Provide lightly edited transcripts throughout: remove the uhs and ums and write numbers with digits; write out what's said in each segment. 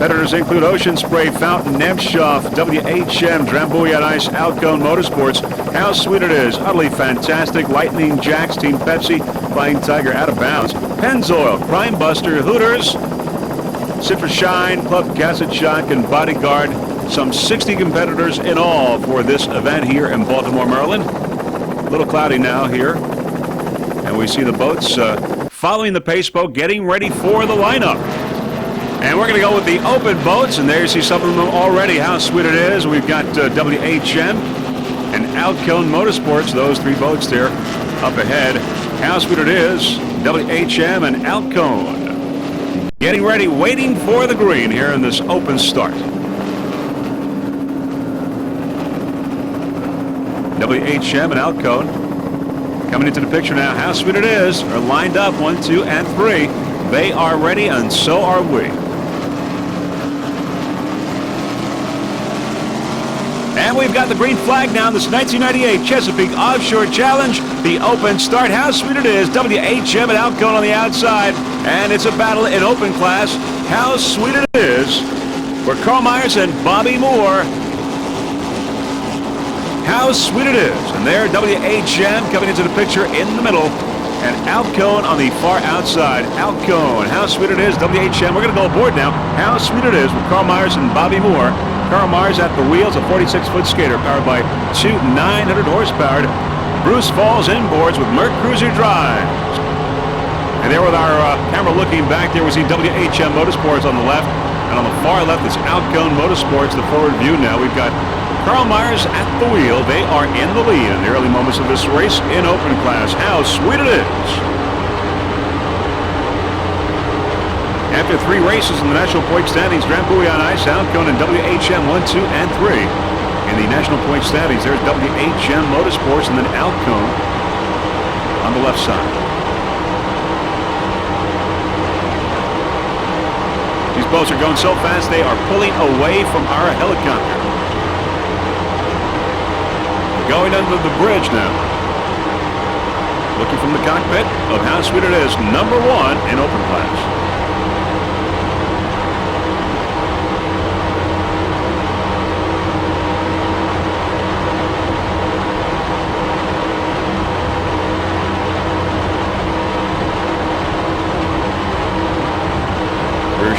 Competitors include Ocean Spray, Fountain, Nemshoff, WHM, Drambuie on Ice, Alcone Motorsports. How Sweet It Is, Utterly Fantastic, Lightning Jacks, Team Pepsi, Flying Tiger, Out of Bounds, Pennzoil, Crime Buster, Hooters, Citrus Shine, Club Cassett Shock, and Bodyguard. Some 60 competitors in all for this event here in Baltimore, Maryland. A little cloudy now here. And we see the boats following the pace boat, getting ready for the lineup. And we're going to go with the open boats, and there you see some of them already. How Sweet It Is. We've got WHM and Alcone Motorsports, those three boats there up ahead. How Sweet It Is, WHM and Alcone. Getting ready, waiting for the green here in this open start. WHM and Alcone coming into the picture now. How Sweet It Is are lined up, 1, 2, and 3. They are ready, and so are we. And we've got the green flag now in this 1998 Chesapeake Offshore Challenge. The open start. How Sweet It Is. WHM and Alcone on the outside. And it's a battle in open class. How Sweet It Is. For Carl Myers and Bobby Moore. How Sweet It Is. And there, WHM coming into the picture in the middle. And Alcone on the far outside. Alcone. How Sweet It Is. WHM. We're going to go aboard now. How Sweet It Is with Carl Myers and Bobby Moore. Carl Myers at the wheels, a 46-foot skater powered by two 900 horsepower Bruce Falls inboards with Merc Cruiser drives. And there with our camera looking back there, we see WHM Motorsports on the left, and on the far left is Alcone Motorsports, the forward view now. We've got Carl Myers at the wheel. They are in the lead in the early moments of this race in open class. How Sweet It Is. After 3 races in the national point standings, Drambuie on Ice, Alcone, and WHM 1, 2, and 3. In the national point standings, there's WHM Motorsports and then Alcone on the left side. These boats are going so fast they are pulling away from our helicopter. Going under the bridge now. Looking from the cockpit of How Sweet It Is, number 1 in open class.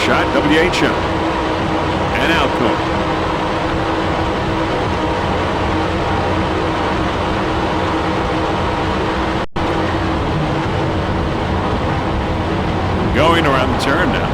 Shot, WHM and Alcone. Going around the turn now.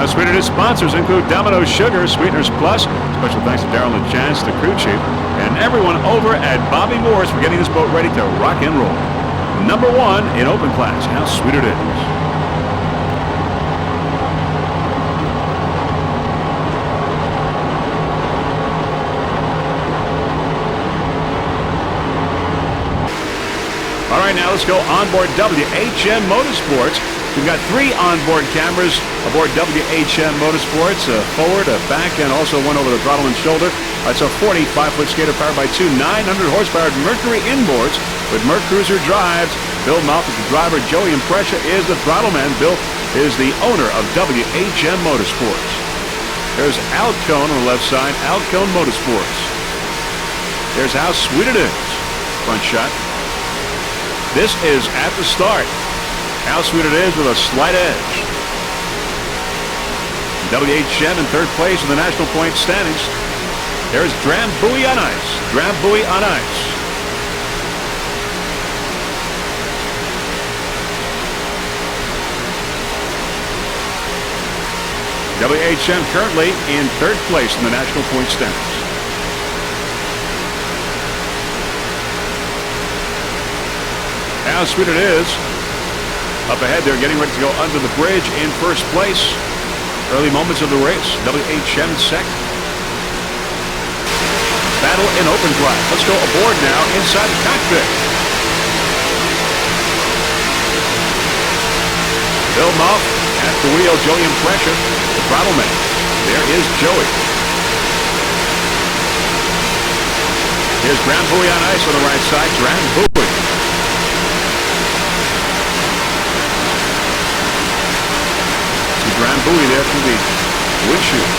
Sweet It Is sponsors include Domino's Sugar, Sweeteners Plus. Special thanks to Darryl and Chance, the crew chief, and everyone over at Bobby Moore's for getting this boat ready to rock and roll. Number 1 in open class. How Sweet It Is. All right, now let's go onboard WHM Motorsports. We've got 3 onboard cameras aboard WHM Motorsports, a forward, a back, and also one over the throttle and shoulder. It's a 45-foot skater powered by two 900 horsepower Mercury inboards with Merc Cruiser drives. Bill Mouth is the driver. Joey Imprescia is the throttle man. Bill is the owner of WHM Motorsports. There's Alcone on the left side, Alcone Motorsports. There's How Sweet It Is. Front shot. This is at the start. How Sweet It Is with a slight edge. WHM in 3rd place in the national point standings. There's Drambuie on Ice. Drambuie on Ice. WHM currently in 3rd place in the national point standings. How Sweet It Is. Up ahead, they're getting ready to go under the bridge in 1st place. Early moments of the race. WHM 2nd. Battle in open class. Let's go aboard now inside the cockpit. Bill Muff at the wheel. Joey Imprescia, the throttle man. There is Joey. Here's Drambuie on ice on the right side. Drambuie. See Drambuie there through the windshield.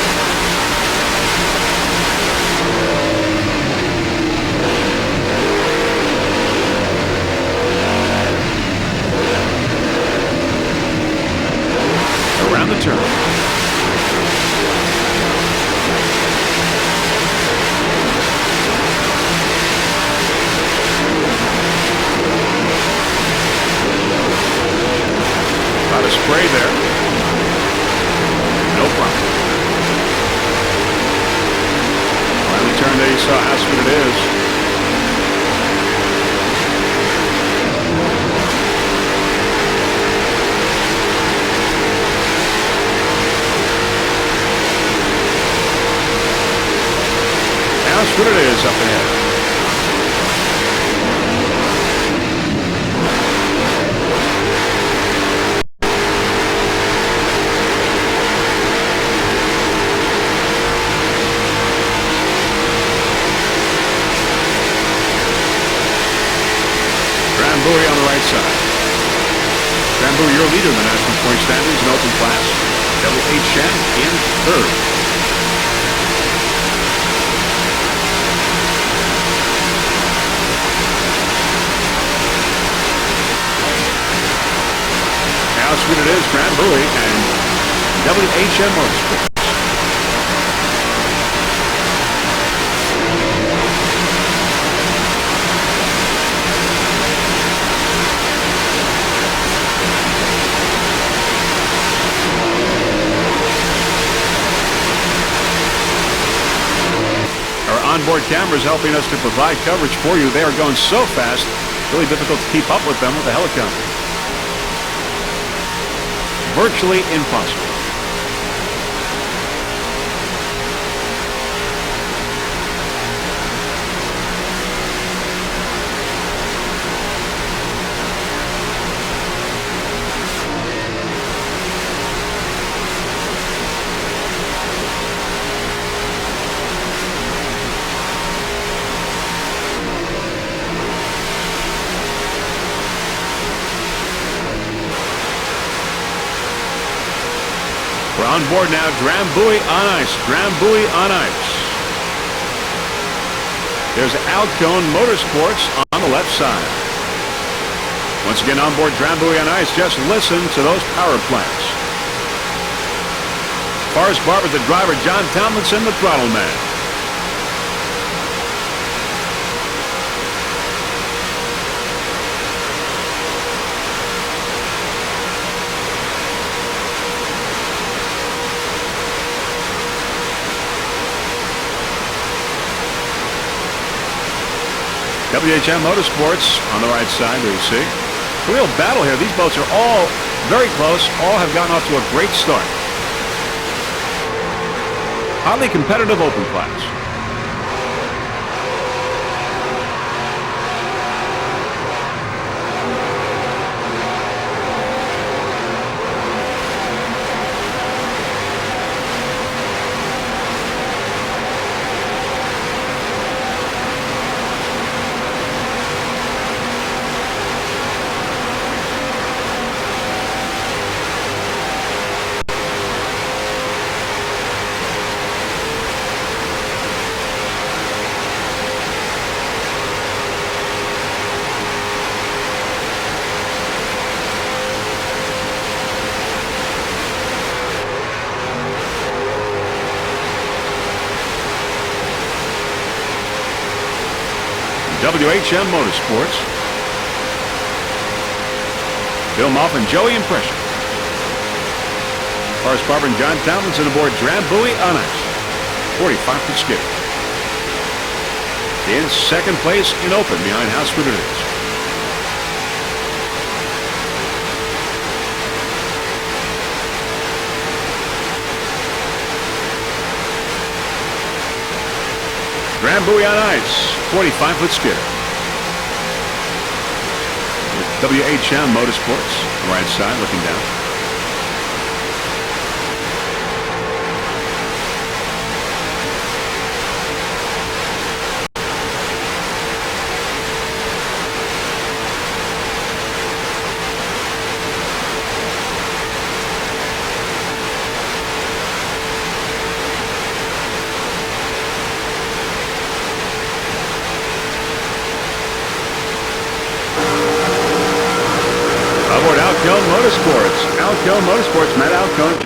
Around the turn. Lot of spray there. No problem. Around the turn there, you saw how sweet it is. That's what it is up ahead. Drambuie on the right side. Drambuie, your leader in the national point standings in open class. WHM in third. How sweet it is, Drambuie and WHM Motorsports. Our onboard cameras helping us to provide coverage for you. They are going so fast, really difficult to keep up with them with the helicopter. Virtually impossible. We're on board now. Drambuie on ice. Drambuie on ice. There's Alcone Motorsports on the left side. Once again on board Drambuie on ice. Just listen to those power plants. Forrest Barber, the driver. John Tomlinson, the throttle man. WHM Motorsports on the right side, there you see. It's a real battle here. These boats are all very close. All have gotten off to a great start. Highly competitive open class. WHM Motorsports. Bill Moff and Joey Impression. Forrest Barber and John Tomlinson aboard Drambuie on ice. 45-foot skid. In second place in open behind How Sweet It Is. Drambuie on ice, 45-foot skidder. WHM Motorsports, right side looking down.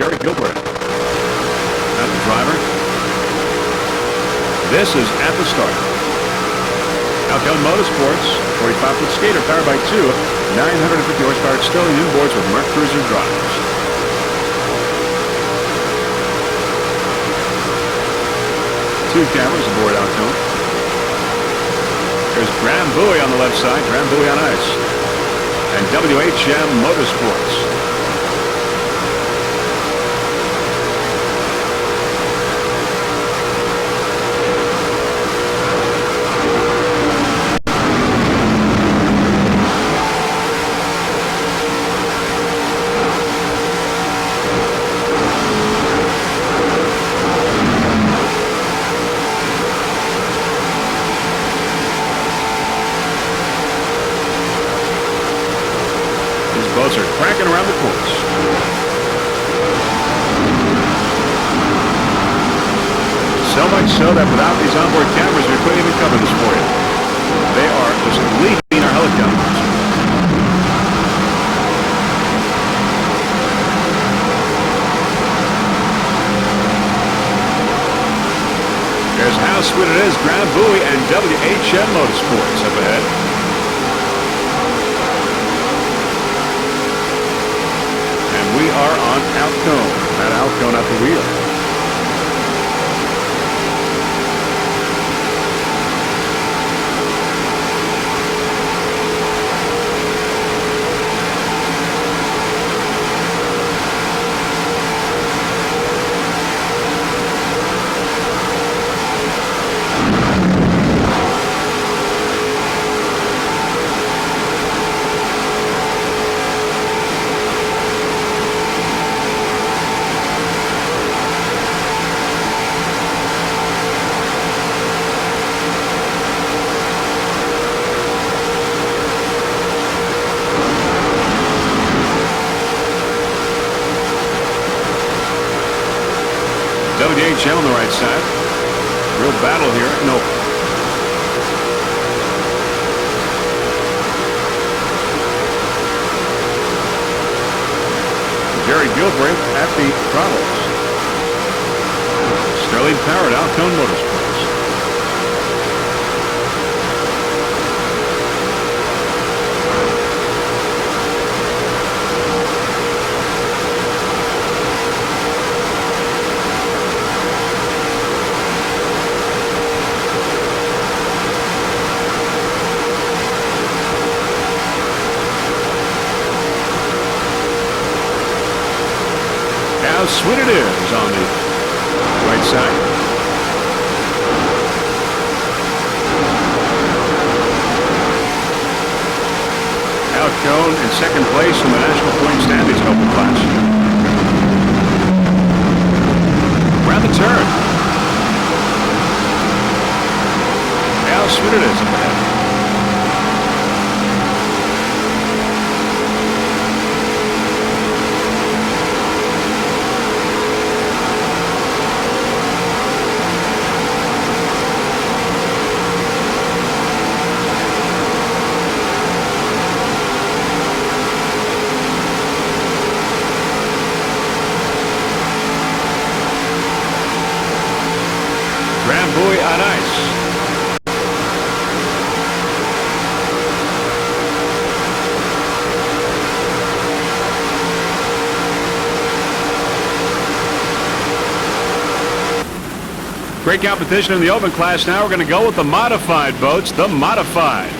Jerry Gilbert. Not the driver. This is at the start. Alcone Motorsports, 45-foot skater powered by two 950 horsepower Sterling inboards with Merc Cruiser drives. Two cameras aboard Alcone. There's Graham Bowie on the left side, Graham Bowie on ice. And WHM Motorsports. Boats are cracking around the course. So much so that without these onboard cameras, we couldn't even cover this for you. They are just leaving our helicopters. There's how sweet it is, Graham Bowie and WHM Motorsports up ahead. We are on Alcone. At Alcone at the wheel. WHM on the right side. Real battle here. No. Jerry Gilbreth at the throttles. Sterling powered Alcone Motorsports. How sweet it is on the right side. Alcone in second place in the National Point Standings Open class. Around the turn. How sweet it is up ahead. Bowie on ice. Great competition in the open class. Now we're going to go with the modified boats, the modified.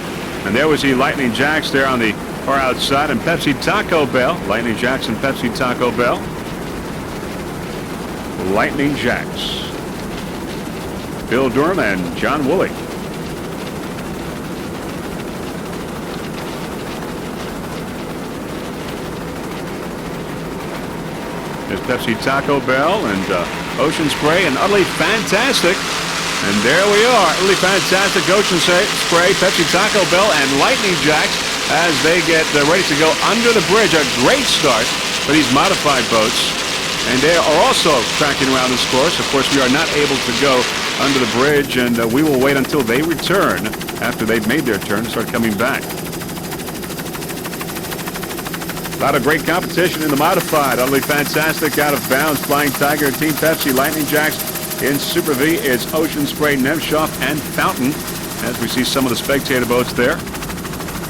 And there was the Lightning Jacks there on the far outside, and Pepsi Taco Bell. Lightning Jacks and Pepsi Taco Bell. Lightning Jacks. Bill Durham and John Woolley. There's Pepsi Taco Bell and Ocean Spray, and utterly fantastic. And there we are, utterly fantastic Ocean Spray, Pepsi Taco Bell, and Lightning Jacks as they get ready to go under the bridge. A great start for these modified boats. And they are also tracking around this course. Of course, we are not able to go under the bridge, and we will wait until they return after they've made their turn to start coming back. A lot of great competition in the modified. Utterly fantastic out of bounds. Flying Tiger, Team Pepsi, Lightning Jacks. In Super V, it's Ocean Spray, Nemshoff, and Fountain. As we see some of the spectator boats there.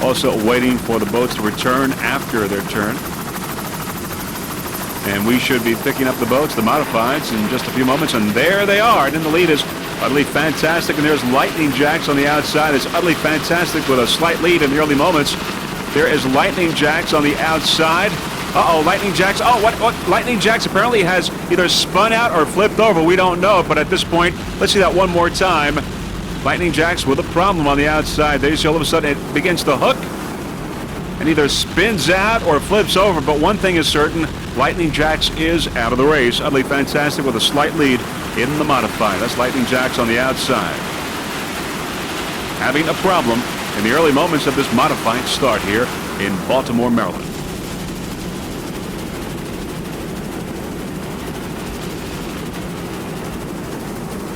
Also waiting for the boats to return after their turn. And we should be picking up the boats, the modifieds, in just a few moments. And there they are. And in the lead is Utterly Fantastic. And there's Lightning Jacks on the outside. It's Utterly Fantastic with a slight lead in the early moments. There is Lightning Jacks on the outside. Uh-oh, Lightning Jacks. Oh, what? Lightning Jacks apparently has either spun out or flipped over. We don't know. But at this point, let's see that one more time. Lightning Jacks with a problem on the outside. There you see all of a sudden it begins to hook and either spins out or flips over. But one thing is certain, Lightning Jacks is out of the race. Utterly Fantastic with a slight lead in the modified. That's Lightning Jacks on the outside. Having a problem in the early moments of this modified start here in Baltimore, Maryland.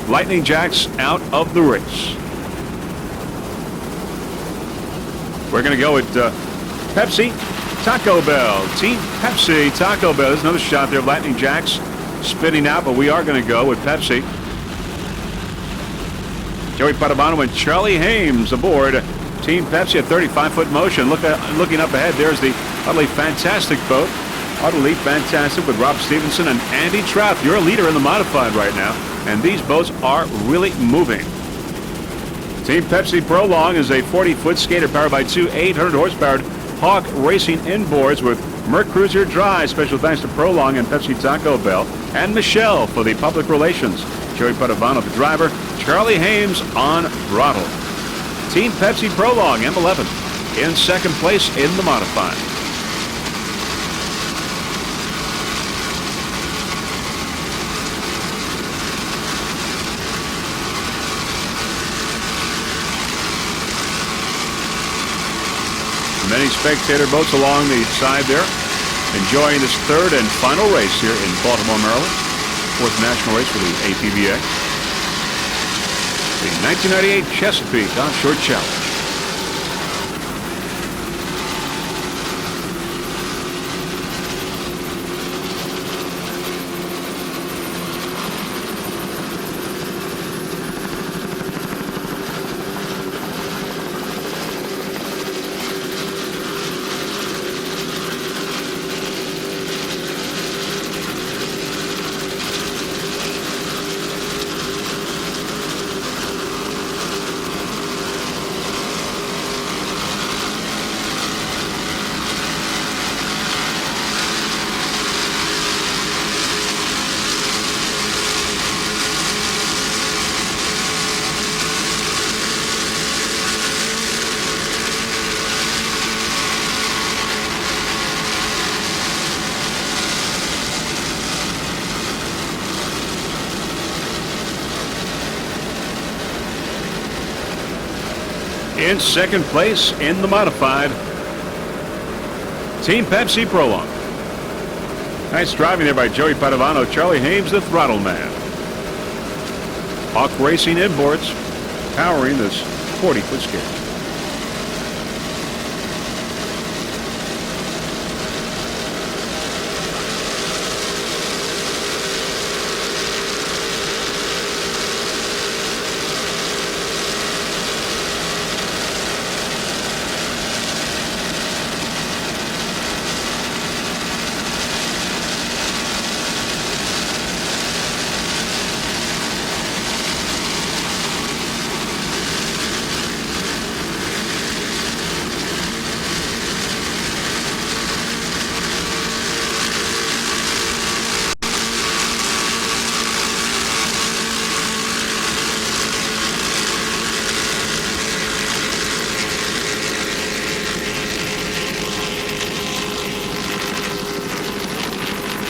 Lightning Jacks out of the race. We're going to go with Pepsi, Taco Bell. Team Pepsi, Taco Bell. There's another shot there of Lightning Jacks spinning out, but we are going to go with Pepsi. Joey Padovano and Charlie Hames aboard Team Pepsi at 35-foot motion. Looking up ahead, there's the Utterly Fantastic boat. Utterly Fantastic with Rob Stevenson and Andy Trout. You're a leader in the modified right now. And these boats are really moving. Team Pepsi Prolong is a 40-foot skater powered by two 800-horsepower Hawk Racing inboards with Mercruiser Drive. Special thanks to Prolong and Pepsi Taco Bell. And Michelle for the public relations. Joey Padovano, the driver. Charlie Hames on throttle. Team Pepsi Prolong, M11, in second place in the modified. Many spectator boats along the side there, enjoying this third and final race here in Baltimore, Maryland. Fourth national race for the APBA. The 1998 Chesapeake Offshore Challenge. In second place in the modified, Team Pepsi Prolong. Nice driving there by Joey Padovano. Charlie Hames, the throttle man. Hawk Racing inboards powering this 40-foot skate.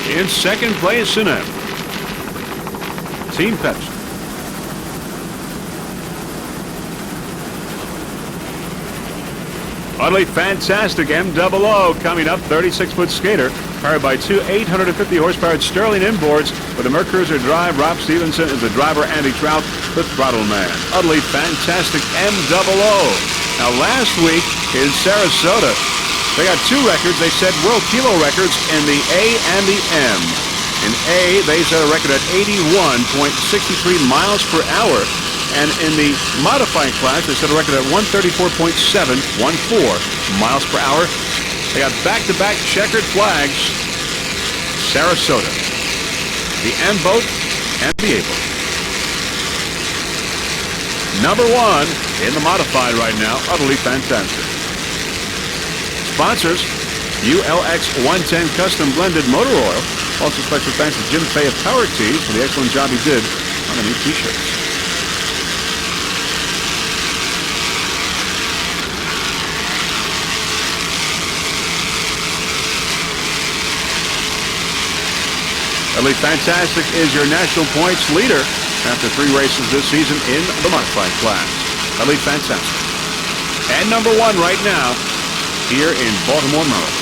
In second place in F, Team Pepsi. Utterly Fantastic MOO coming up, 36-foot skater, powered by two 850-horsepower Sterling inboards with a Mercruiser Drive. Rob Stevenson is the driver, Andy Trout, the throttle man. Utterly Fantastic MOO. Now last week in Sarasota, They got two records. They set world kilo records in the A and the M. In A, they set a record at 81.63 miles per hour. And in the modified class, they set a record at 134.714 miles per hour. They got back-to-back checkered flags. Sarasota, the M boat, and the A boat. Number one in the modified right now, utterly fantastic. Sponsors, ULX 110 Custom Blended Motor Oil. Also special thanks to Jim Fay of Power Tees for the excellent job he did on the new t-shirts. Utterly Fantastic is your national points leader after 3 races this season in the modified class. Utterly Fantastic. And number one right now here in Baltimore, Maryland.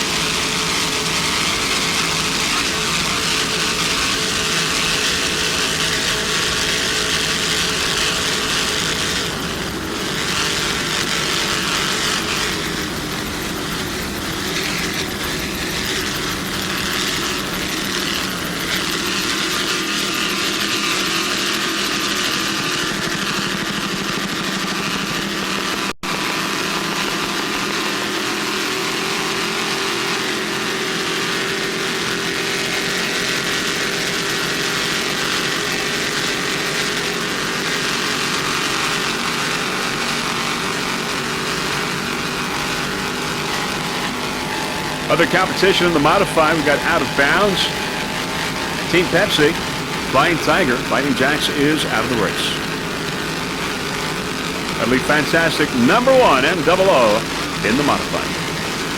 Other competition in the modified, we got out of bounds. Team Pepsi, Flying Tiger, Fighting Jacks is out of the race. Utterly Fantastic, number one, MOO in the modified.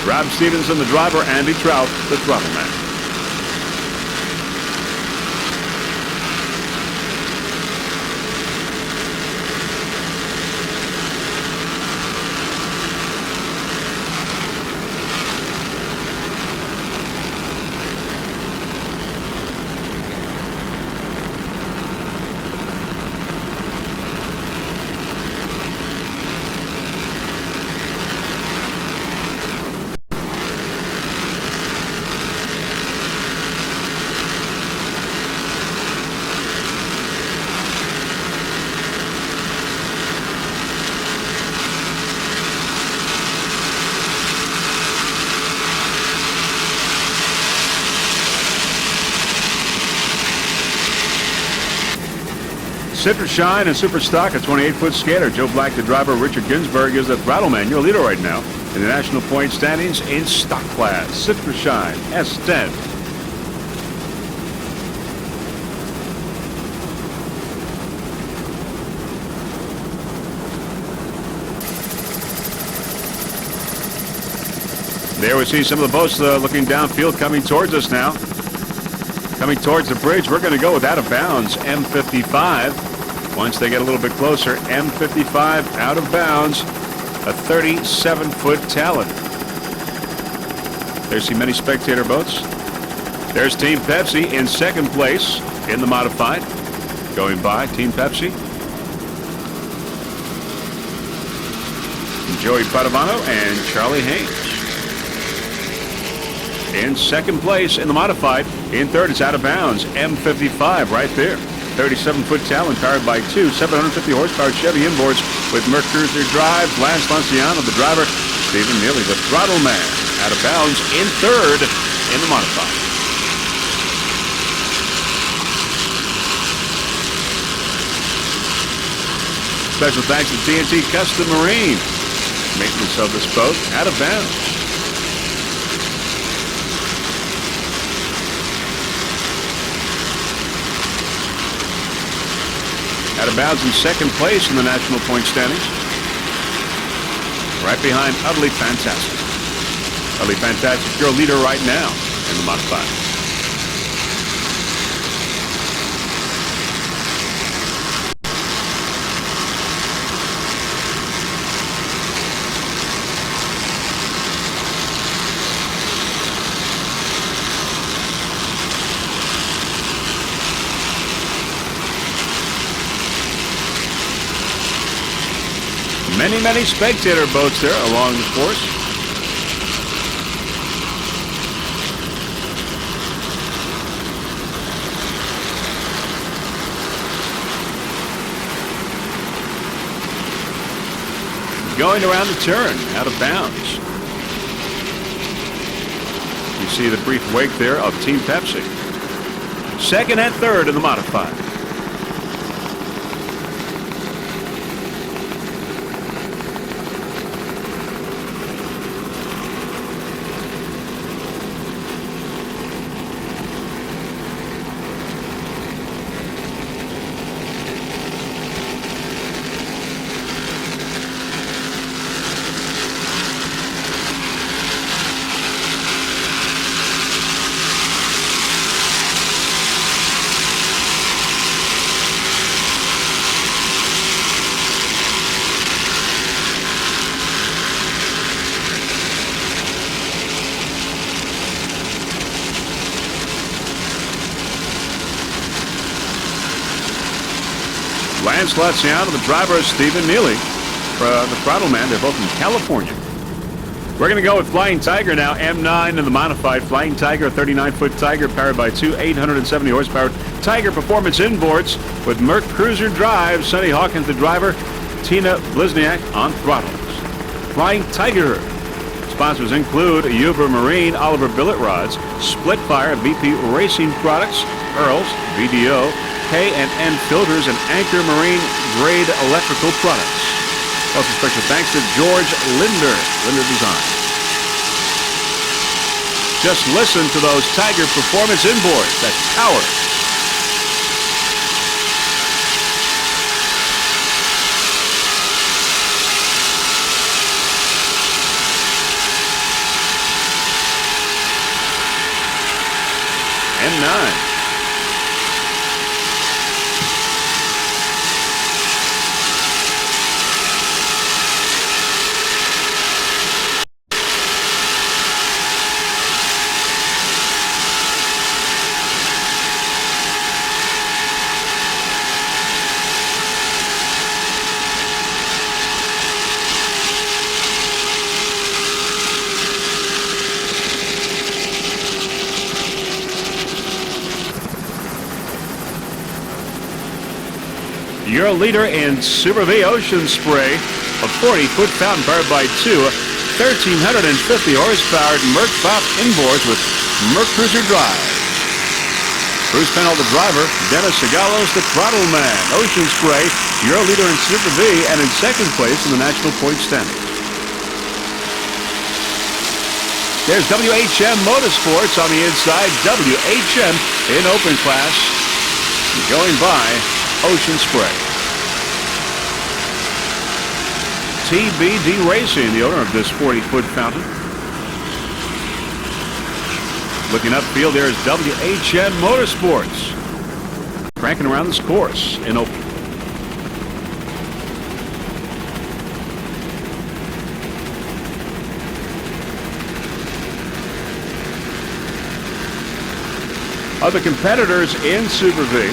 Rob Stevenson, the driver, Andy Trout, the throttle man. Citrus Shine and Super Stock, a 28-foot skater. Joe Black, the driver. Richard Ginsburg is the throttle man. Your leader right now in the national point standings in stock class. Citrus Shine, S10. There we see some of the boats looking downfield, coming towards us now. Coming towards the bridge, we're going to go with out of bounds, M55. Once they get a little bit closer, M55 out of bounds, a 37-foot Talon. There's the many spectator boats. There's Team Pepsi in second place in the modified. Going by Team Pepsi. Joey Padovano and Charlie Haynes. In second place in the modified. In third, it's out of bounds. M55 right there. 37-foot Talon powered by two 750 horsepower Chevy inboards with Mercruiser drive. Lance Lanciano, the driver. Stephen Neely, the throttle man. Out of bounds in third in the modified. Special thanks to TNT Custom Marine. Maintenance of this boat. Out of bounds. Out of bounds in second place in the national point standings. Right behind Utterly Fantastic. Utterly Fantastic, your leader right now in the modified. Many spectator boats there along the course. going around the turn, out of bounds. You see the brief wake there of Team Pepsi. Second and third in the modified. Lance Laciano, the driver, is Stephen Neely, the throttle man. They're both from California. We're going to go with Flying Tiger now. M9 in the modified. Flying Tiger, a 39-foot Tiger powered by two 870 horsepower Tiger Performance inboards with Merc Cruiser drive. Sonny Hawkins, the driver. Tina Blizniak on throttles. Flying Tiger. Sponsors include Uber Marine, Oliver Billet Rods, Splitfire, BP Racing Products, Earls, VDO, K&N Filters, and Anchor Marine Grade Electrical Products. Also special thanks to George Linder Design. Just listen to those Tiger Performance inboards. That power. M9. Your leader in Super V Ocean Spray, a 40-foot fountain powered by two 1,350 horsepower Merc Bop inboards with Merc Cruiser drive. Bruce Pennell, the driver. Dennis Segalos, the throttle man. Ocean Spray, your leader in Super V and in second place in the national point standings. There's WHM Motorsports on the inside. WHM in open class, going by Ocean Spray. TBD Racing, the owner of this 40-foot fountain. Looking upfield, there is WHM Motorsports. Cranking around this course in open. Other competitors in Super V.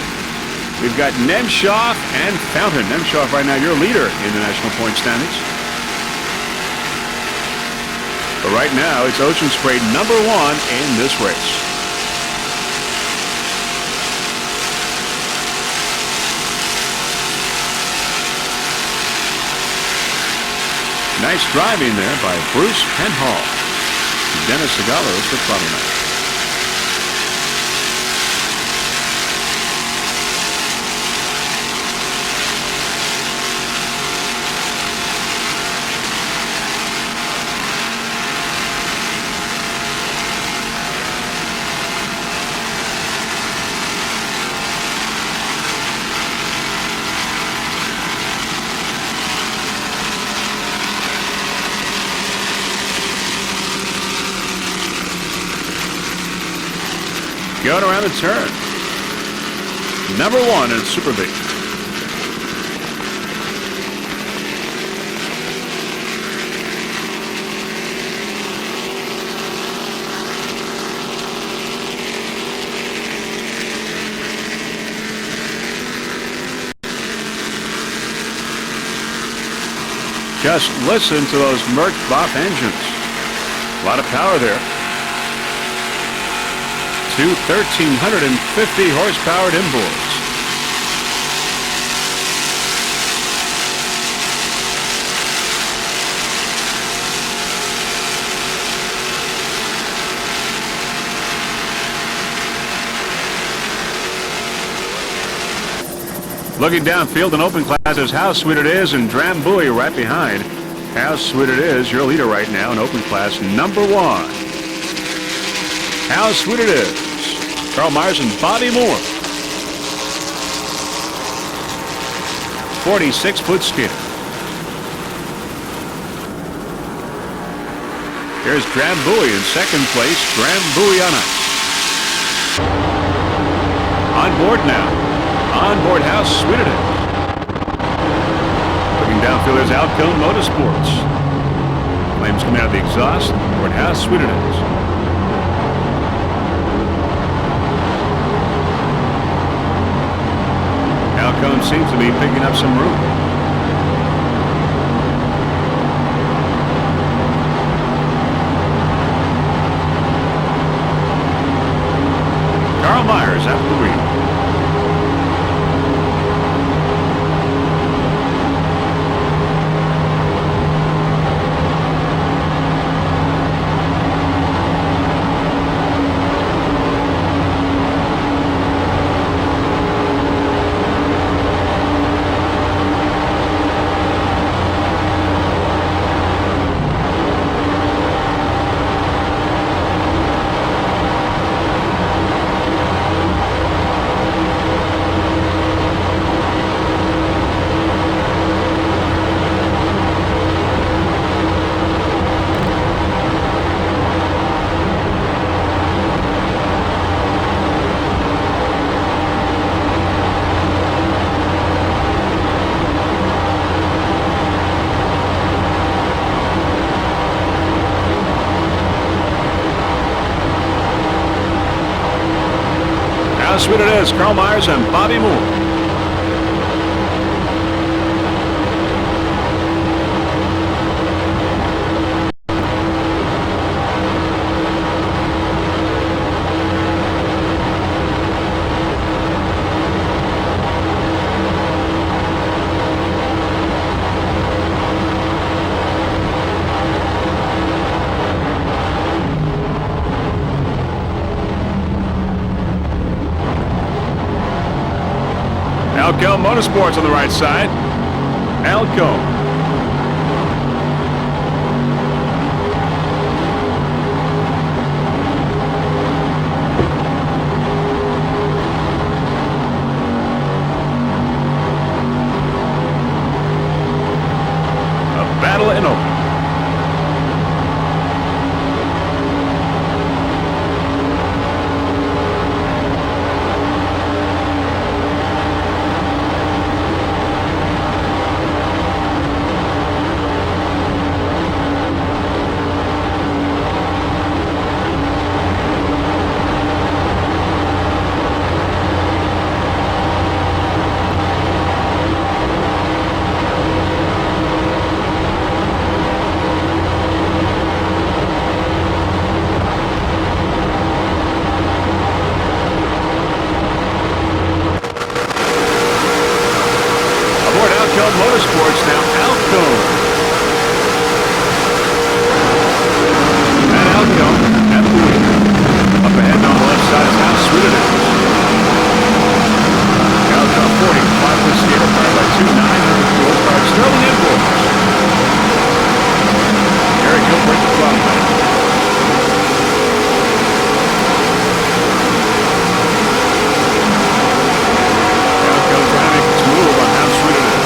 We've got Nemshoff and Fountain. Nemshoff right now your leader in the national point standings. But right now it's Ocean Spray #1 in this race. Nice driving there by Bruce Penhall. Dennis Segalos, the throttle man. Going around the turn. #1 in Super V. Just listen to those Merc Bop engines. A lot of power there. Two 1,350 horsepower inboards. Looking downfield in open class is How Sweet It Is, and Drambuie right behind. How Sweet It Is, your leader right now in open class number 1. How Sweet It Is. Carl Myers and Bobby Moore. 46-foot skater. Here's Drambuie in second place. Drambuie on ice. On board now. On board How Sweet It Is. Looking downfield, there's Alcone Motorsports. Flames coming out of the exhaust. Board How Sweet It Is. Alcone seems to be picking up some room. Carl Myers after the wheel. How Sweet It Is, Carl Myers and Bobby Moore. Alcone Motorsports on the right side. Alcone. A battle in open. Motorsports now, Alcone. And Alcone at the wheel. Up ahead on the left side is How Sweet It Is. Alcone 45-foot skater powered by 2 900 horsepower Sterling imports. Gary Gilbert the front man. Alcone trying to make its move on How Sweet It Is.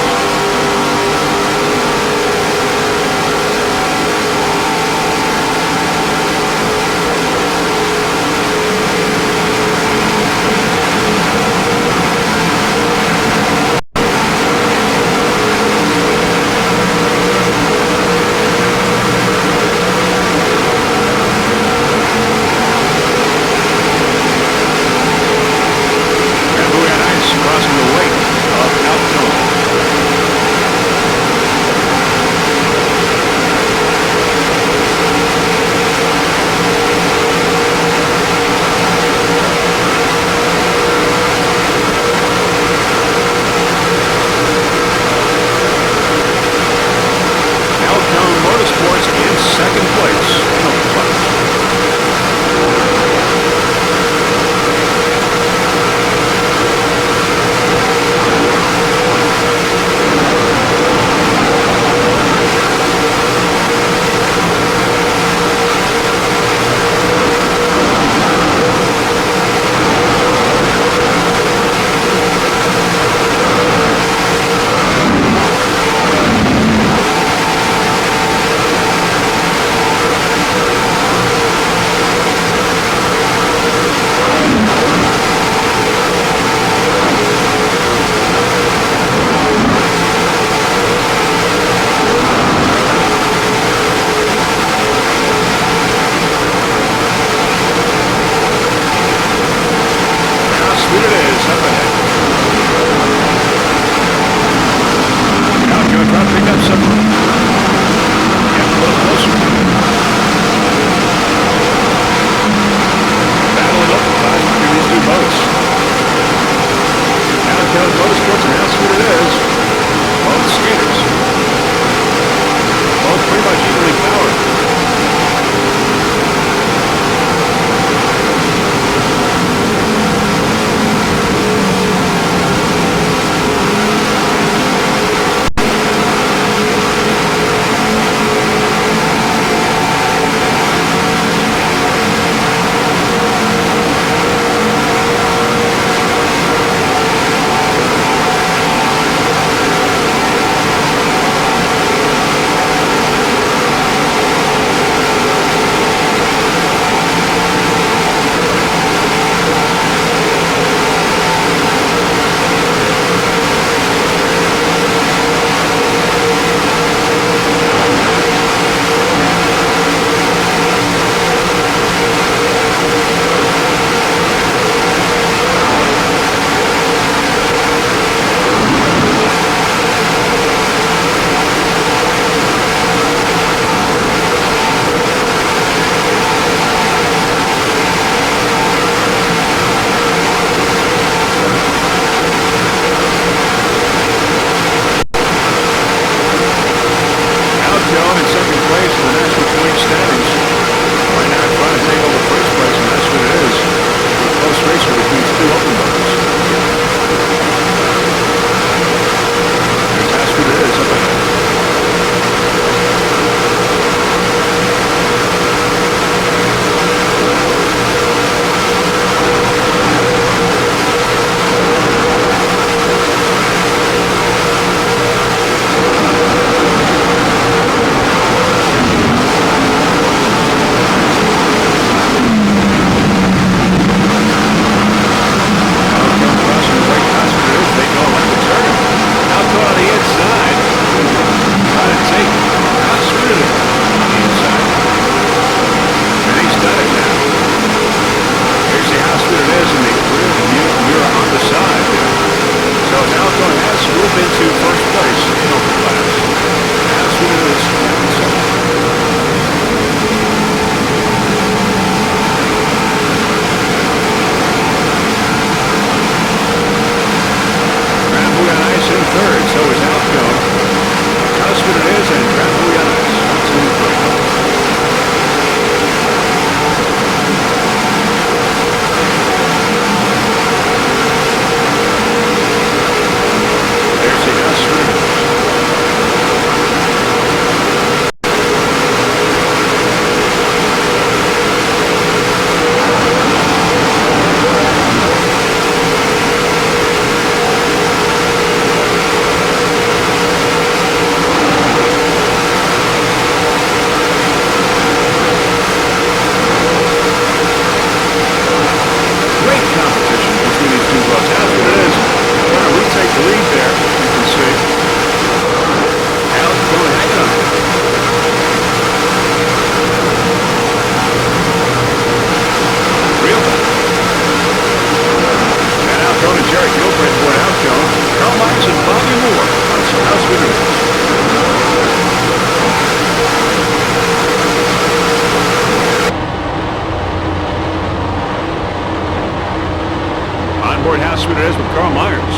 and Bobby Moore. How sweet it is. Onboard How Sweet It Is with Carl Myers.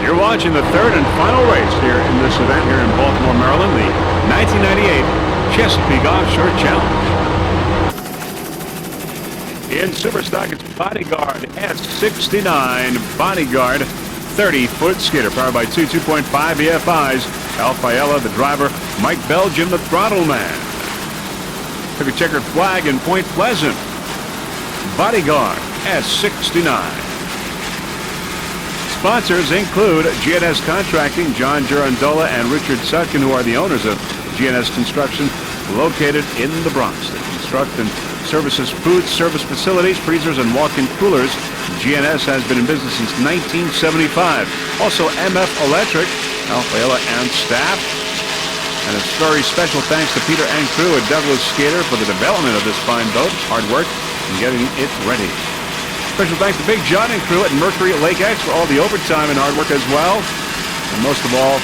You're watching the third and final race here in this event here in Baltimore, Maryland, the 1998 Chesapeake Offshore Challenge. In Superstock, it's Bodyguard S69 Bodyguard 30-foot skater powered by two 2.5 EFIs. Al Fiella, the driver. Mike Belgium, the throttle man. Took a checkered flag in Point Pleasant. Bodyguard S69. Sponsors include GNS Contracting, John Girandola and Richard Sutkin, who are the owners of GNS Construction, located in the Bronx. They construct and services food service facilities, freezers, and walk-in coolers. GNS has been in business since 1975. Also, MF Electric, Al Fiella and staff. And a very special thanks to Peter and crew at Douglas Skater for the development of this fine boat. Hard work in getting it ready. Special thanks to Big John and crew at Mercury Lake X for all the overtime and hard work as well. And most of all,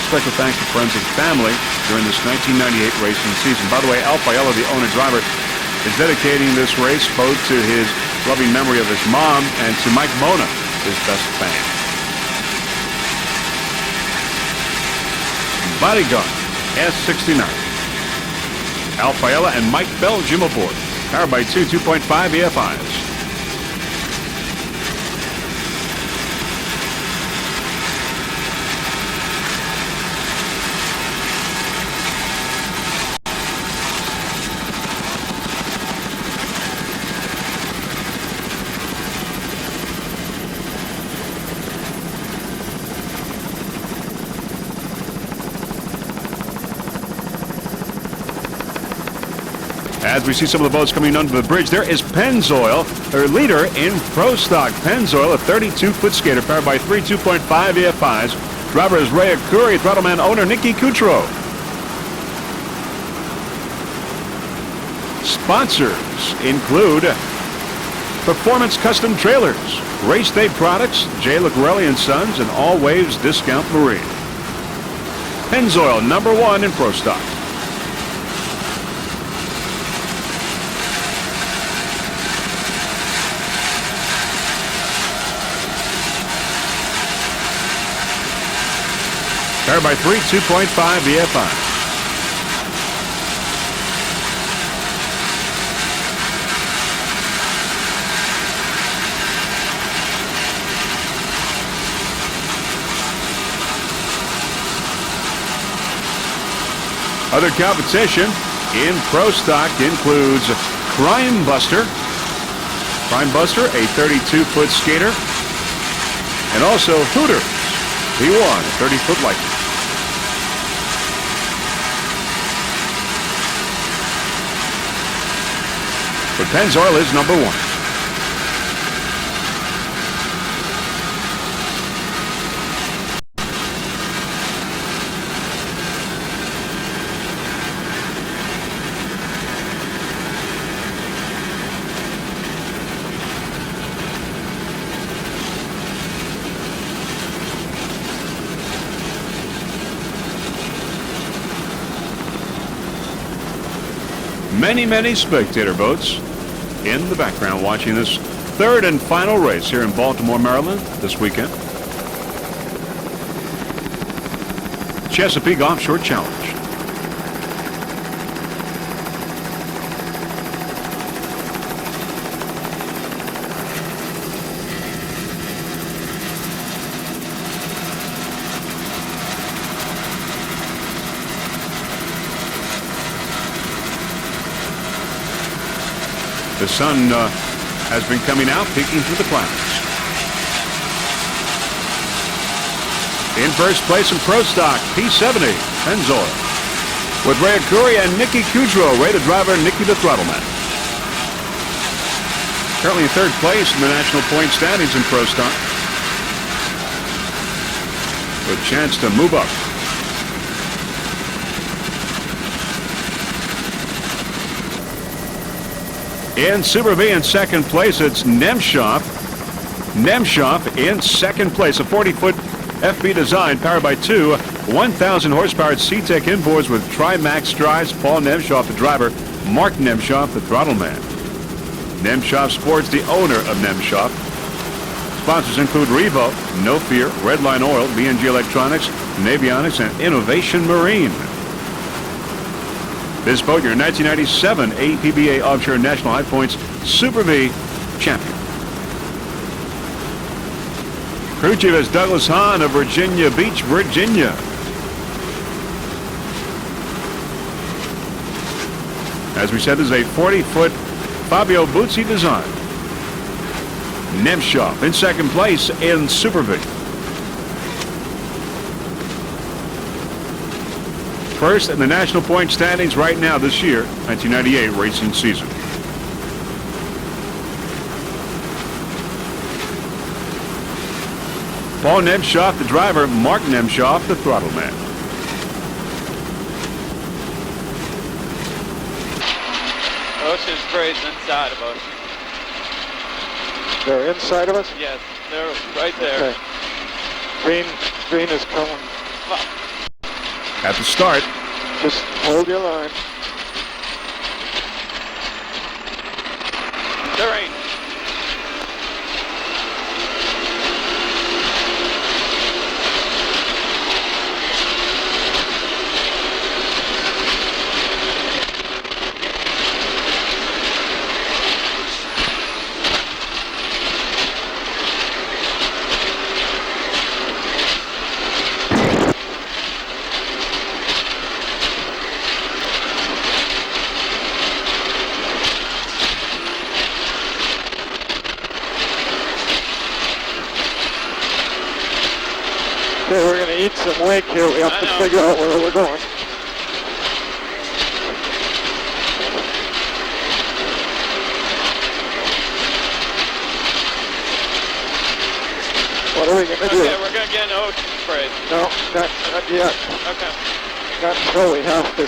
special thanks to friends and family during this 1998 racing season. By the way, Al Fiella, the owner-driver, is dedicating this race both to his loving memory of his mom and to Mike Mona, his best fan. Bodyguard S69. Al Fiella and Mike Belgium aboard. Powered by two 2.5 EFIs. As we see some of the boats coming under the bridge, there is Pennzoil, their leader in Pro Stock. Pennzoil, a 32-foot skater powered by three 2.5 EFIs. Driver is Ray Akuri, throttleman owner Nicky Coutreau. Sponsors include Performance Custom Trailers, Race Day Products, J. Lucarelli and Sons, and All Waves Discount Marine. Pennzoil, #1 in Pro Stock. Powered by three 2.5 EFI. Other competition in Pro Stock includes Crime Buster. Crime Buster, a 32-foot skater. And also Hooters, P1, a 30-foot light. But Pennzoil is #1. many spectator boats in the background watching this third and final race here in Baltimore, Maryland this weekend. Chesapeake Offshore Challenge. The sun has been coming out, peeking through the clouds. In first place in Pro Stock, P70, Pennzoil. With Ray Akuri and Nicky Kudrow, Ray the driver, Nicky the throttleman. Currently in third place in the national point standings in Pro Stock. With a chance to move up. In Super B in second place, it's Nemshoff. Nemshoff in second place, a 40-foot FB design powered by two 1,000 horsepower C-Tech inboards with Trimax drives. Paul Nemshoff, the driver. Mark Nemshoff, the throttle man. Nemshoff Sports, the owner of Nemshoff. Sponsors include Revo, No Fear, Redline Oil, B&G Electronics, Navionics, and Innovation Marine. This boat, your 1997 APBA Offshore National High Points Super V champion. Crew chief is Douglas Hahn of Virginia Beach, Virginia. As we said, this is a 40-foot Fabio Buzzi design. Nemshoff in second place in Super V. First in the national point standings right now this year, 1998 racing season. Paul Nemshoff, the driver. Mark Nemshoff, the throttle man. Ocean Spray's inside of us. They're inside of us? Yes, they're right there. Okay. Green is coming. At the start. Just hold your line. There ain't. Okay, we're going to eat some wake here. We have to figure out where we're going. What are we going to do? Okay, we're going to get an ocean spray. No, not yet. Okay. Not until we have to.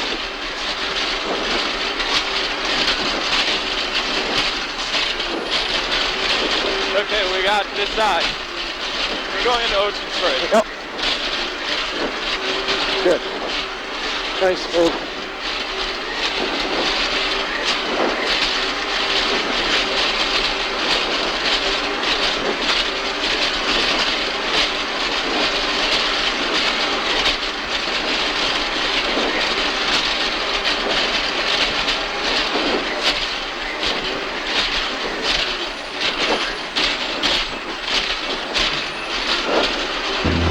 Okay, we got this side. We're going into ocean spray. Yep. Good. Nice move.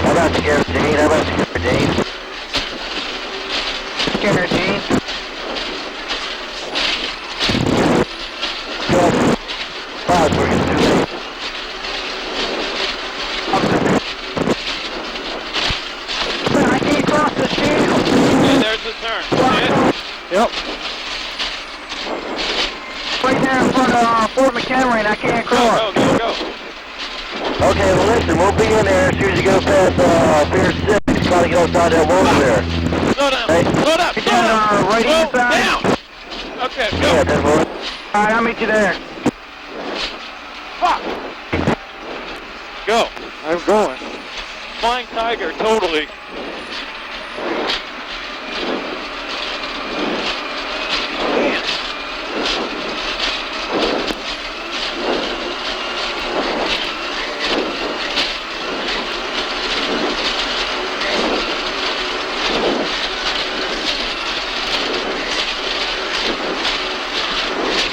How about the kerosene? How about the kerosene? Kerosene. Clouds working too late. I can't cross the channel. Yeah, there's the turn. See it? Yep. Right there in front of Fort McHenry, and I can't cross. Go. Okay, well listen, we'll be in there as soon as you go past Pier 6. Try to get outside that water there. Slow down. Hey. Slow down. Get down, right Slow inside. down. Okay, go. Yeah, then we'll... Alright, I'll meet you there. Fuck. Go. I'm going. Flying Tiger, totally. Man,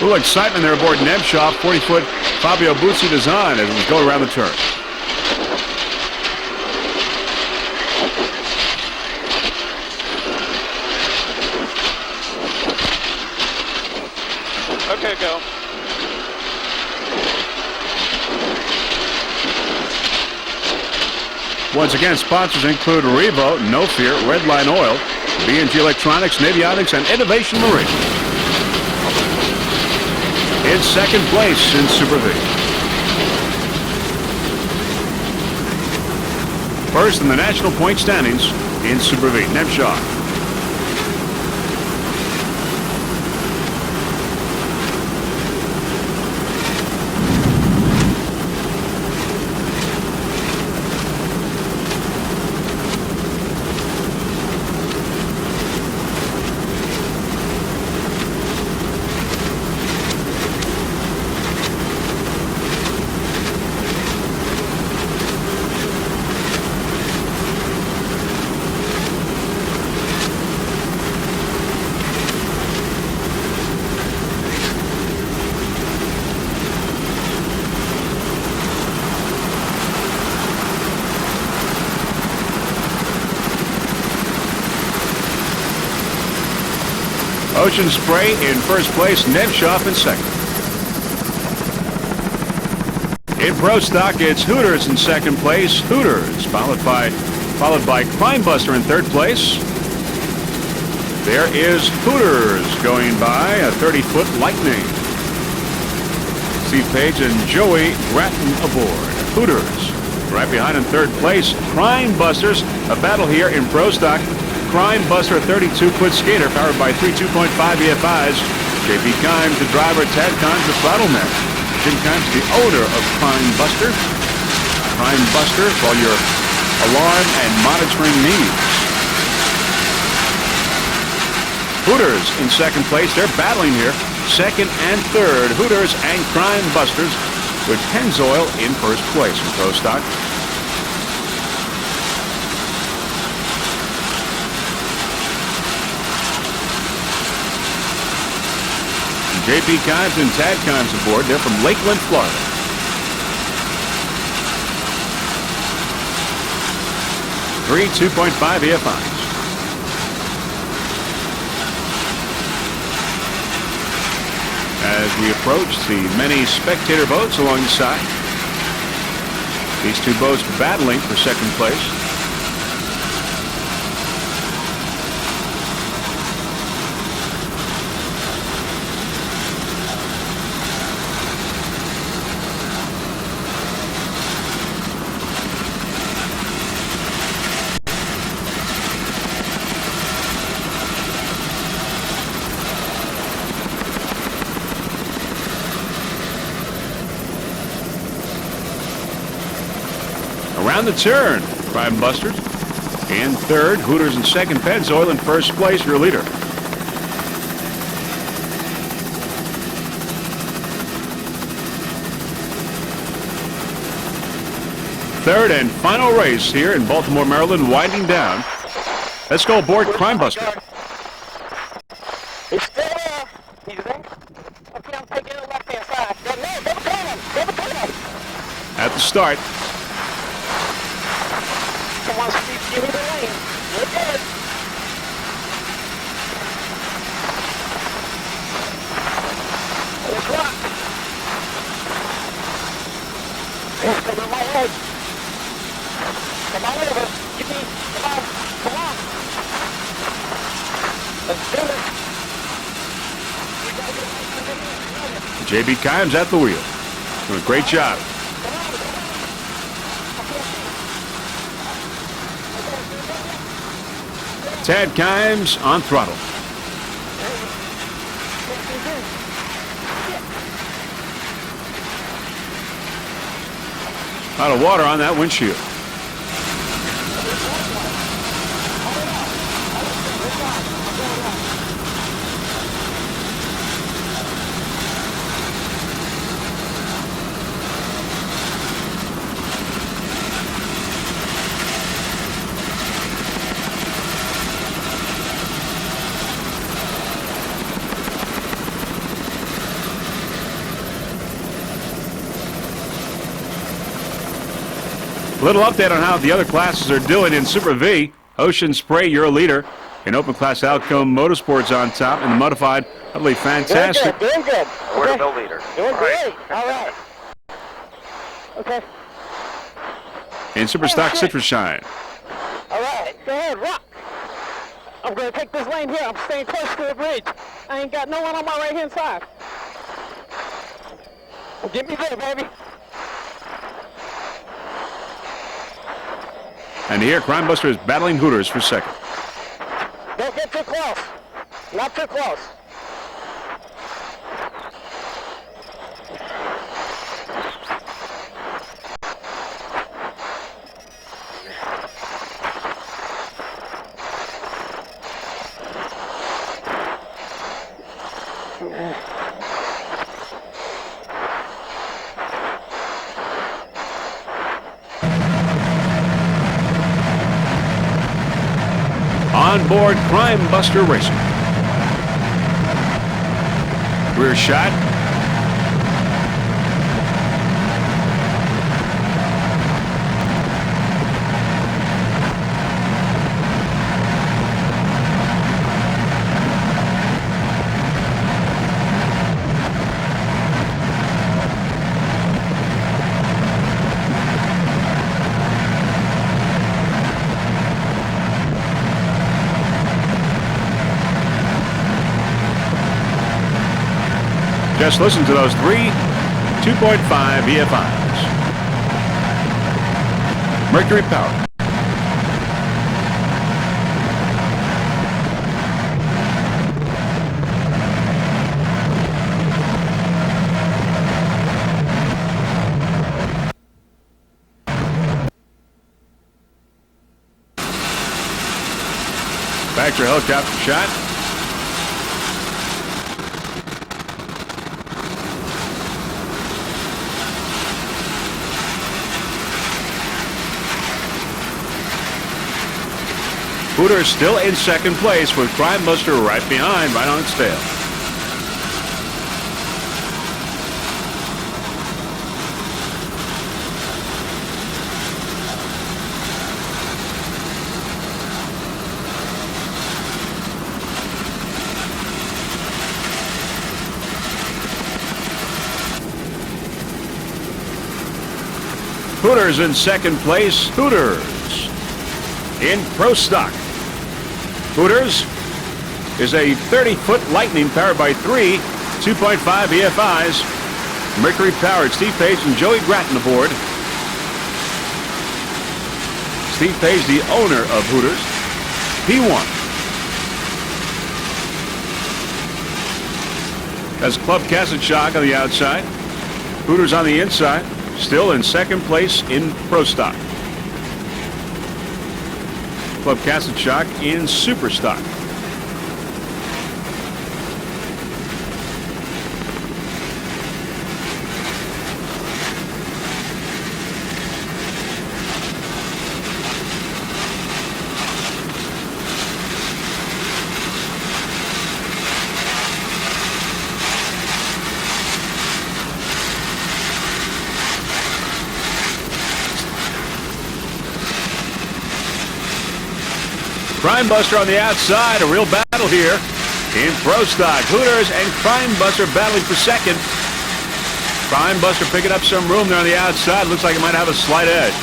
little excitement there aboard Nemshov, 40-foot Fabio Buzzi design as we go around the turn. Okay, go. Once again, sponsors include Revo, No Fear, Redline Oil, B&G Electronics, Navionics, and Innovation Marine. In second place in Super V. First in the national point standings in Super V, Nemshov. Ocean Spray in first place, Nemshov in second. In Pro Stock, it's Hooters in second place. Hooters, followed by Crime Buster in third place. There is Hooters going by, a 30-foot Lightning. Steve Page and Joey Gratton aboard. Hooters right behind in third place. Crime Busters, a battle here in Pro Stock. Crime Buster, a 32-foot skater powered by three 2.5 EFIs. JP Kimes, the driver. Tad Kimes, the throttle man. Jim Kimes, the owner of Crime Buster. Crime Buster for all your alarm and monitoring needs. Hooters in second place. They're battling here. Second and third, Hooters and Crime Busters, with Pennzoil in first place in Pro Stock. JP Kimes and Tad Kimes aboard. They're from Lakeland, Florida. Three 2.5 EFIs. As we approach the many spectator boats along the side. These two boats battling for second place. Around the turn, Crime Busters in third, Hooters in second, Pennzoil in first place, your leader. Third and final race here in Baltimore, Maryland, winding down. Let's go aboard Crime Buster. He's still there. He's there. Okay, I'm taking the left-hand side. No, don't turn him. At the start. Come on, Steve, give me the lane. You're good. Let's rock. He's coming my way. Come on over. Give me. Come on. Let's do it. JB Kimes at the wheel. Doing a great job. Tad Kimes on throttle. A lot of water on that windshield. A little update on how the other classes are doing in Super V. Ocean Spray, you're a leader. In open class, Outcome Motorsports on top. In the modified, utterly fantastic. Doing good. We're the leader. Doing great. All right. Okay. In Super Stock, Citrus Shine. All right. Go ahead, rock. I'm going to take this lane here. I'm staying close to the bridge. I ain't got no one on my right-hand side. Get me there, baby. And here, Crime Buster is battling Hooters for second. Don't get too close. Not too close. On board Crime Buster Racing. Rear shot. Just listen to those three 2.5 EFIs. Mercury Power. Factor helicopter shot. Hooters still in second place with Crime Buster right behind, right on its tail. Hooters in second place. Hooters in Pro Stock. Hooters is a 30-foot Lightning powered by three 2.5 EFIs. Mercury powered. Steve Page and Joey Gratton aboard. Steve Page, the owner of Hooters. P1. That's Club Cassett Shock on the outside. Hooters on the inside. Still in second place in Pro Stock. Club Cassett Shock in Super Stock. Crime Buster on the outside, a real battle here in Pro Stock. Hooters and Crime Buster battling for second. Crime Buster picking up some room there on the outside. Looks like it might have a slight edge.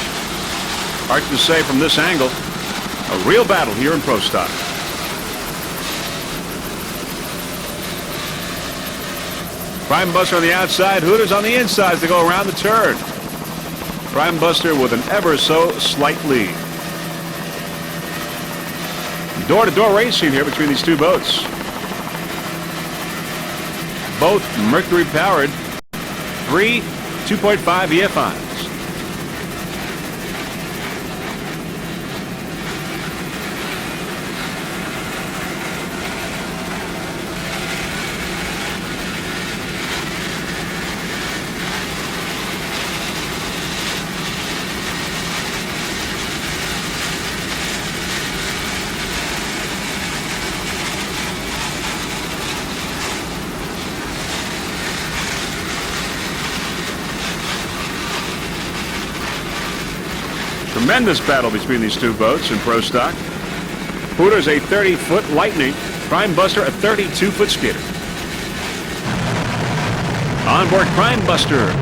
Hard to say from this angle. A real battle here in Pro Stock. Crime Buster on the outside, Hooters on the inside to go around the turn. Crime Buster with an ever so slight lead. Door-to-door racing here between these two boats. Both Mercury powered, three 2.5 EFIs. Tremendous battle between these two boats in pro stock. Hooters a 30-foot Lightning, Crime Buster a 32-foot skater. Onboard Crime Buster.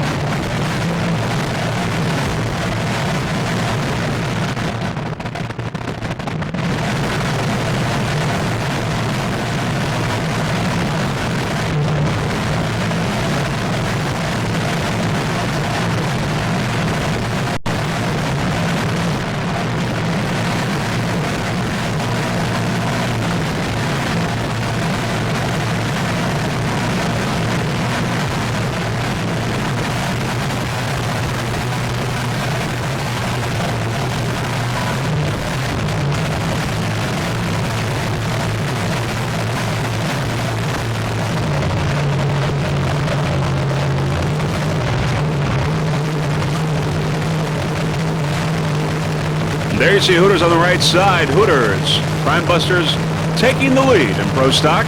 There you see Hooters on the right side. Hooters, Crime Busters taking the lead in pro stock.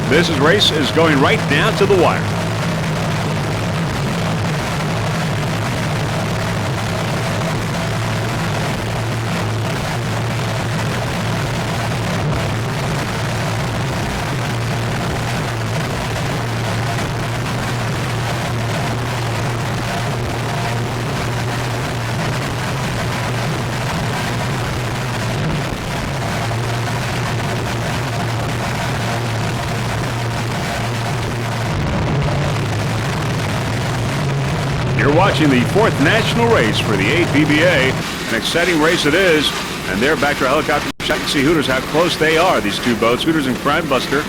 This race is going right down to the wire. You're watching the 4th national race for the APBA. An exciting race it is. And they're back to our helicopter shot. You can see Hooters, how close they are, these two boats. Hooters and Crime Buster.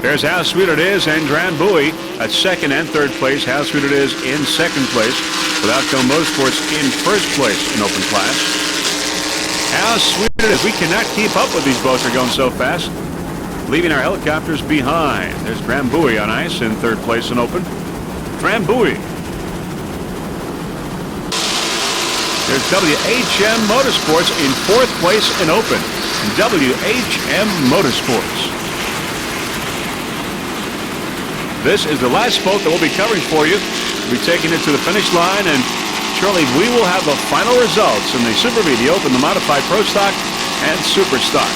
There's How Sweet It Is and Drambuie at 2nd and 3rd place. How Sweet It Is in 2nd place, with Outcome Motorsports in 1st place in open class. How Sweet It Is. We cannot keep up with these boats. They're going so fast, leaving our helicopters behind. There's Drambuie on ice in 3rd place in open. Drambuie. There's WHM Motorsports in 4th place in open. WHM Motorsports. This is the last boat that we'll be covering for you. We'll be taking it to the finish line, and surely we will have the final results in the Super V, the Open, the Modified Pro Stock, and Super Stock.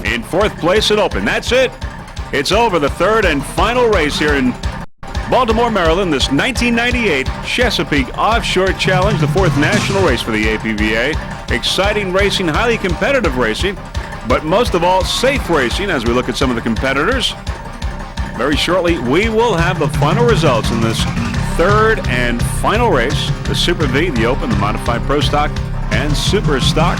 In 4th place in open. That's it. It's over. The 3rd and final race here in Baltimore, Maryland. This 1998 Chesapeake Offshore Challenge, the 4th national race for the APBA. Exciting racing, highly competitive racing, but most of all, safe racing as we look at some of the competitors. Very shortly, we will have the final results in this 3rd and final race, the Super V, the Open, the Modified Pro Stock, and Super Stock.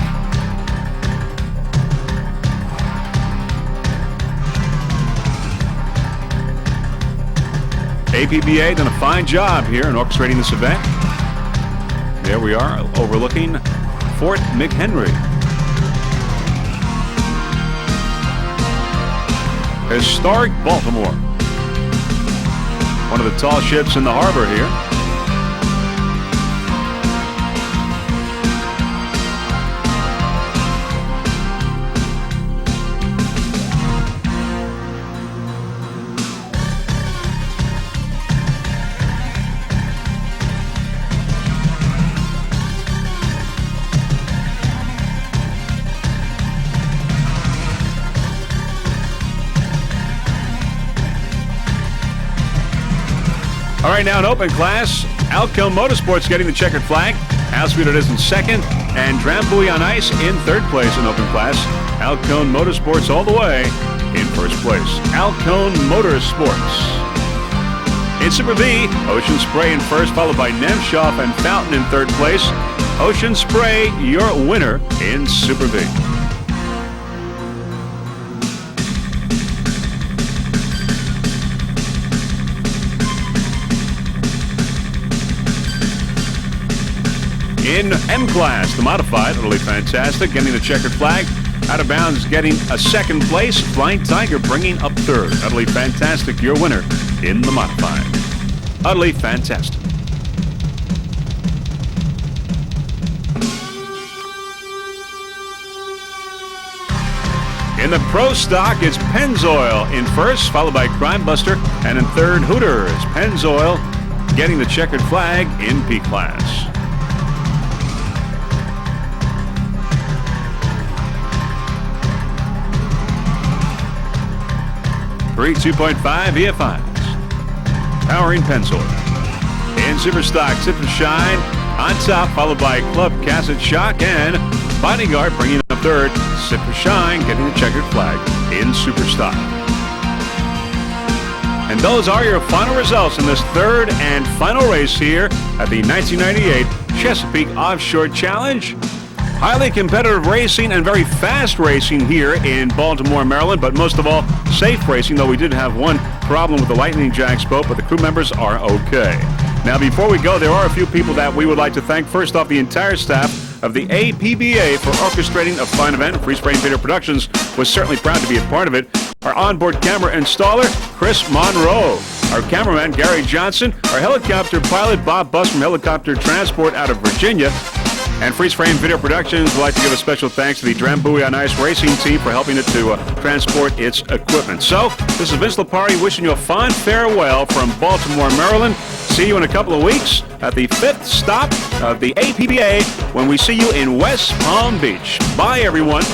APBA done a fine job here in orchestrating this event. There we are, overlooking Fort McHenry. Historic Baltimore. One of the tall ships in the harbor here. All right, now in open class, Outcome Motorsports getting the checkered flag. How Sweet It Is in second, and Drambuie on Ice in third place in open class. Alcone Motorsports all the way in first place. Alcone Motorsports. In Super B, Ocean Spray in first, followed by Nemshoff and Fountain in third place. Ocean Spray, your winner in Super B. In M class, the modified, utterly fantastic, getting the checkered flag. Out of bounds, getting a second place. Flying Tiger bringing up third. Utterly fantastic, your winner in the modified. Utterly fantastic. In the Pro Stock, it's Pennzoil in first, followed by Crime Buster, and in third, Hooters. Pennzoil getting the checkered flag in P class. Three 2.5 EFIs. Powering Pennzoil. In Super Stock, Sip and Shine on top, followed by Club Cassett Shock and Bodyguard bringing up third. Sip and Shine getting the checkered flag in Super Stock. And those are your final results in this third and final race here at the 1998 Chesapeake Offshore Challenge. Highly competitive racing and very fast racing here in Baltimore, Maryland, but most of all, safe racing, though we did have one problem with the Lightning Jacks boat, but the crew members are okay. Now, before we go, there are a few people that we would like to thank. First off, the entire staff of the APBA for orchestrating a fine event. Freeze Frame Video Productions was certainly proud to be a part of it. Our onboard camera installer, Chris Monroe. Our cameraman, Gary Johnson. Our helicopter pilot, Bob Buss from Helicopter Transport out of Virginia. And Freeze Frame Video Productions would like to give a special thanks to the Drambuie on Ice racing team for helping it to transport its equipment. So, this is Vince Lombardi wishing you a fond farewell from Baltimore, Maryland. See you in a couple of weeks at the 5th stop of the APBA when we see you in West Palm Beach. Bye, everyone.